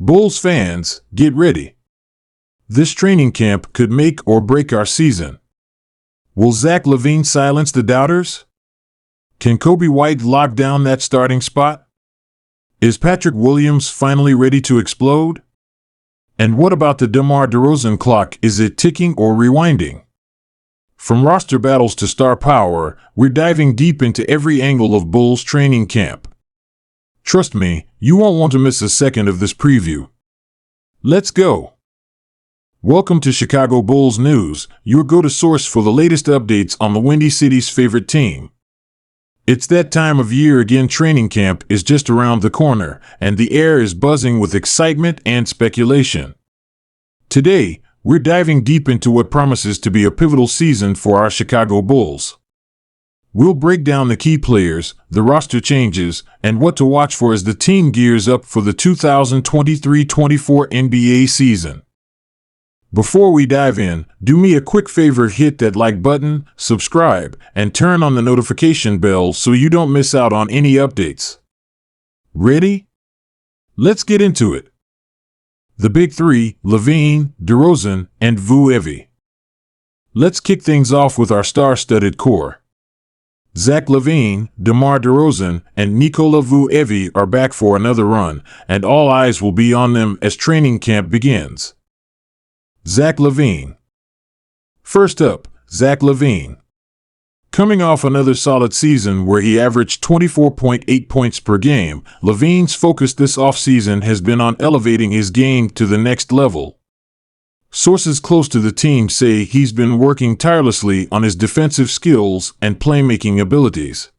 Bulls fans, get ready. This training camp could make or break our season. Will Zach LaVine silence the doubters? Can Coby White lock down that starting spot? Is Patrick Williams finally ready to explode? And what about the DeMar DeRozan clock? Is it ticking or rewinding? From roster battles to star power, we're diving deep into every angle of Bulls training camp. Trust me, you won't want to miss a second of this preview. Let's go! Welcome to Chicago Bulls News, your go-to source for the latest updates on the Windy City's favorite team. It's that time of year again. Training camp is just around the corner, and the air is buzzing with excitement and speculation. Today, we're diving deep into what promises to be a pivotal season for our Chicago Bulls. We'll break down the key players, the roster changes, and what to watch for as the team gears up for the 2023-24 NBA season. Before we dive in, do me a quick favor: hit that like button, subscribe, and turn on the notification bell so you don't miss out on any updates. Ready? Let's get into it. The big three: LaVine, DeRozan, and Vučević. Let's kick things off with our star-studded core. Zach LaVine, DeMar DeRozan, and Nikola Vučević are back for another run, and all eyes will be on them as training camp begins. Zach LaVine. First up, Zach LaVine. Coming off another solid season where he averaged 24.8 points per game, LaVine's focus this offseason has been on elevating his game to the next level. Sources close to the team say he's been working tirelessly on his defensive skills and playmaking abilities.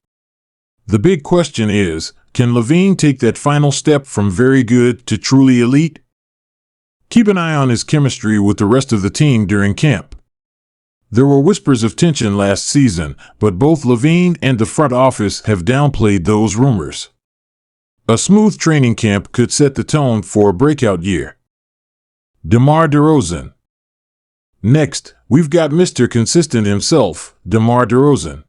The big question is, can LaVine take that final step from very good to truly elite? Keep an eye on his chemistry with the rest of the team during camp. There were whispers of tension last season, but both LaVine and the front office have downplayed those rumors. A smooth training camp could set the tone for a breakout year. DeMar DeRozan. Next, we've got Mr. Consistent himself, DeMar DeRozan.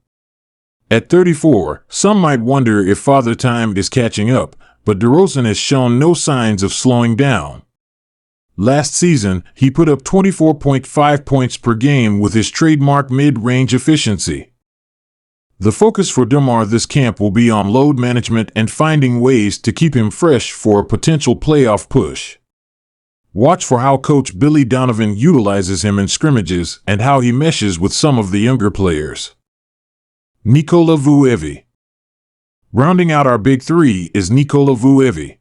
At 34, some might wonder if Father Time is catching up, but DeRozan has shown no signs of slowing down. Last season, he put up 24.5 points per game with his trademark mid-range efficiency. The focus for DeMar this camp will be on load management and finding ways to keep him fresh for a potential playoff push. Watch for how Coach Billy Donovan utilizes him in scrimmages and how he meshes with some of the younger players. Nikola Vučević. Rounding out our big three is Nikola Vučević.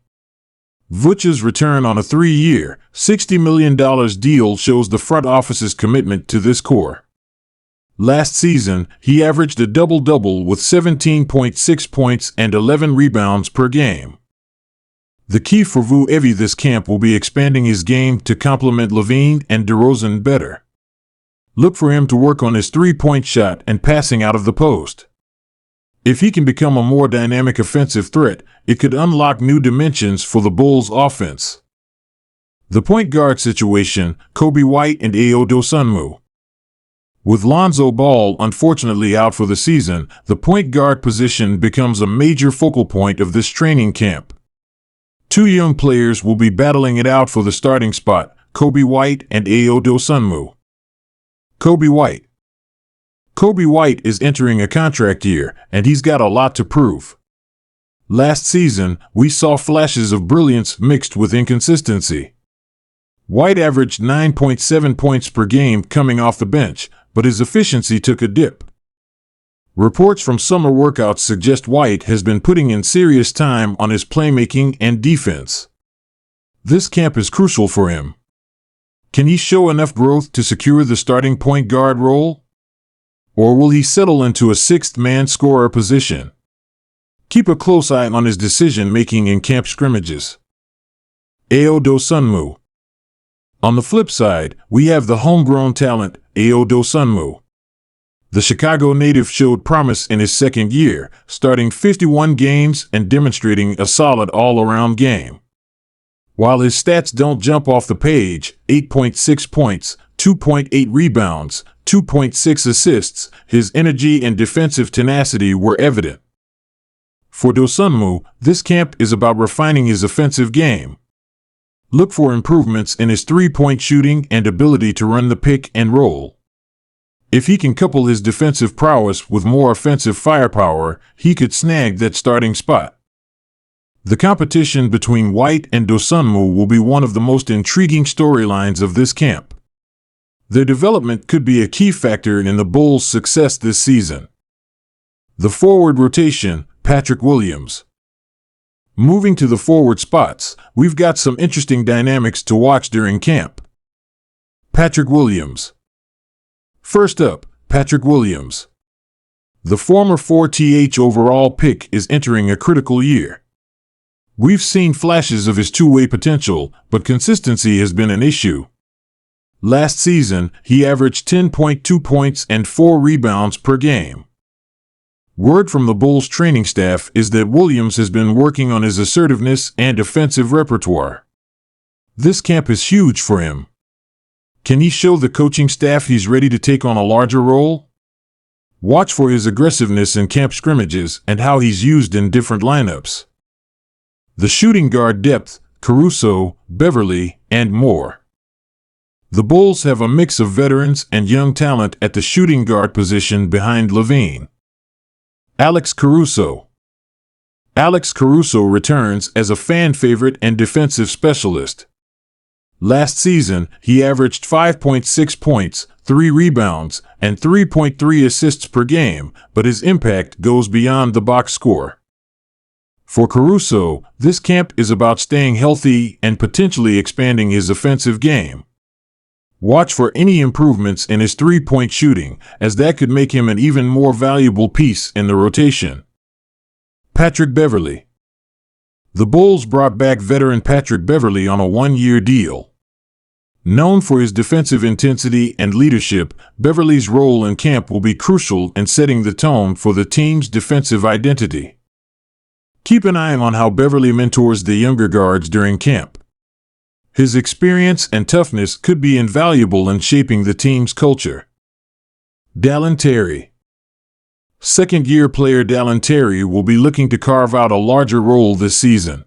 Vučević's return on a 3-year, $60 million deal shows the front office's commitment to this core. Last season, he averaged a double-double with 17.6 points and 11 rebounds per game. The key for Vučević this camp will be expanding his game to complement LaVine and DeRozan better. Look for him to work on his three-point shot and passing out of the post. If he can become a more dynamic offensive threat, it could unlock new dimensions for the Bulls' offense. The point guard situation: Coby White and Ayo Dosunmu. With Lonzo Ball unfortunately out for the season, the point guard position becomes a major focal point of this training camp. Two young players will be battling it out for the starting spot: Coby White and Ayo Dosunmu. Coby White. Coby White is entering a contract year, and he's got a lot to prove. Last season, we saw flashes of brilliance mixed with inconsistency. White averaged 9.7 points per game coming off the bench, but his efficiency took a dip. Reports from summer workouts suggest White has been putting in serious time on his playmaking and defense. This camp is crucial for him. Can he show enough growth to secure the starting point guard role? Or will he settle into a sixth-man scorer position? Keep a close eye on his decision-making in camp scrimmages. Ayo Dosunmu. On the flip side, we have the homegrown talent, Ayo Dosunmu. The Chicago native showed promise in his second year, starting 51 games and demonstrating a solid all-around game. While his stats don't jump off the page, 8.6 points, 2.8 rebounds, 2.6 assists, his energy and defensive tenacity were evident. For Dosunmu, this camp is about refining his offensive game. Look for improvements in his three-point shooting and ability to run the pick and roll. If he can couple his defensive prowess with more offensive firepower, he could snag that starting spot. The competition between White and Dosunmu will be one of the most intriguing storylines of this camp. Their development could be a key factor in the Bulls' success this season. The forward rotation, Patrick Williams. Moving to the forward spots, we've got some interesting dynamics to watch during camp. Patrick Williams. First up, Patrick Williams. The former 4th overall pick is entering a critical year. We've seen flashes of his two-way potential, but consistency has been an issue. Last season, he averaged 10.2 points and 4 rebounds per game. Word from the Bulls training staff is that Williams has been working on his assertiveness and offensive repertoire. This camp is huge for him. Can he show the coaching staff he's ready to take on a larger role? Watch for his aggressiveness in camp scrimmages and how he's used in different lineups. The shooting guard depth, Caruso, Beverly, and more. The Bulls have a mix of veterans and young talent at the shooting guard position behind LaVine. Alex Caruso. Alex Caruso returns as a fan favorite and defensive specialist. Last season, he averaged 5.6 points, 3 rebounds, and 3.3 assists per game, but his impact goes beyond the box score. For Caruso, this camp is about staying healthy and potentially expanding his offensive game. Watch for any improvements in his three-point shooting, as that could make him an even more valuable piece in the rotation. Patrick Beverly. The Bulls brought back veteran Patrick Beverly on a one-year deal. Known for his defensive intensity and leadership, Beverly's role in camp will be crucial in setting the tone for the team's defensive identity. Keep an eye on how Beverly mentors the younger guards during camp. His experience and toughness could be invaluable in shaping the team's culture. Dalen Terry. Second-year player Dalen Terry will be looking to carve out a larger role this season.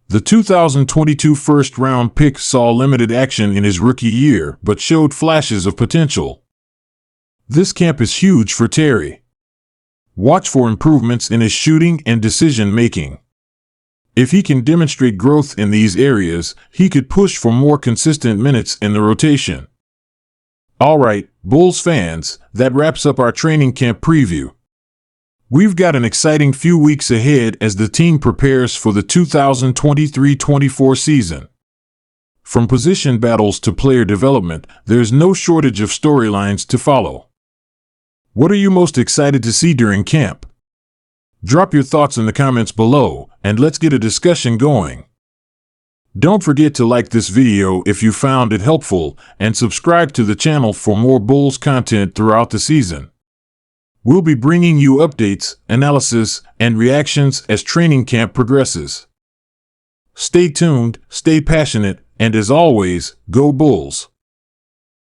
The 2022 first-round pick saw limited action in his rookie year, but showed flashes of potential. This camp is huge for Terry. Watch for improvements in his shooting and decision-making. If he can demonstrate growth in these areas, he could push for more consistent minutes in the rotation. All right, Bulls fans, that wraps up our training camp preview. We've got an exciting few weeks ahead as the team prepares for the 2023-24 season. From position battles to player development, there's no shortage of storylines to follow. What are you most excited to see during camp? Drop your thoughts in the comments below, and let's get a discussion going. Don't forget to like this video if you found it helpful, and subscribe to the channel for more Bulls content throughout the season. We'll be bringing you updates, analysis, and reactions as training camp progresses. Stay tuned, stay passionate, and as always, go Bulls!